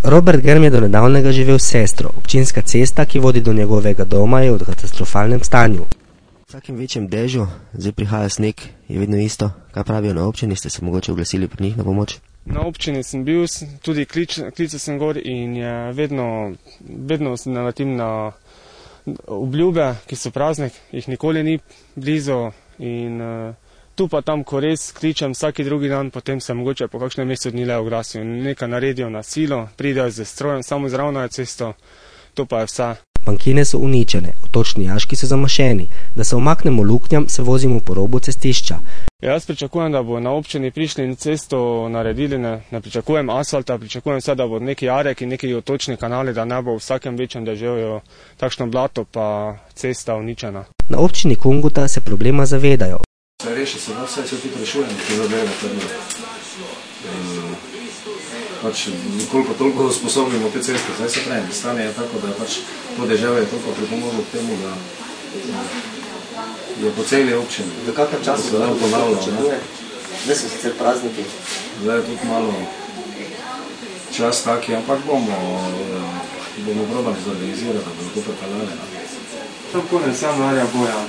Robert Grm je do nedavnega živel s sestro. Občinska cesta, ki vodi do njegovega doma, je v katastrofalnem stanju. V vsakem večjem dežju, zdaj prihaja sneg, je vedno isto. Kaj pravijo na občini, ste se mogoče oglasili pri njih na pomoč? Na občini sem bil, tudi klical sem gor in vedno naletim na obljube, ki so prazne, jih nikoli ni blizu in tu pa tam, ko res kličem vsaki drugi dan, potem se mogoče po kakšnem mesecu dni le oglasijo in nekaj naredijo na silo, pridejo z strojem, samo zravnajo cesto, to pa je vse. Bankine so uničene, otočni jaški so zamašeni. Da se umaknemo luknjam, se vozimo po robu cestišča. Jaz pričakujem, da bo na občini prišli in cesto naredili, ne pričakujem asfalta, pričakujem vse, da bo neki jarek in neki otočni kanali, da ne bo v vsakem večjem deževju takšno blato pa cesta uničena. Na občini Kunguta se problema zavedajo. Se reši, se tudi rešujem, ki zadeve prvo. Koliko toliko sposobimo te ceste, zdaj se pravim, stanje je tako, da to deževje je toliko pripomoglo k temu, da je po celi občini. V kakšnem času se lahko ponavlja? Zdaj so sicer prazniki. Zdaj je tudi malo čas taki, ampak bomo probali zorganizirati, da bomo to pripeljali. To konec januarja boja.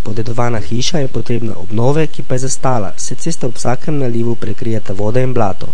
Podedovana hiša je potrebna obnove, ki pa je zastala, se cesta ob vsakem nalivu prekrijeta voda in blato.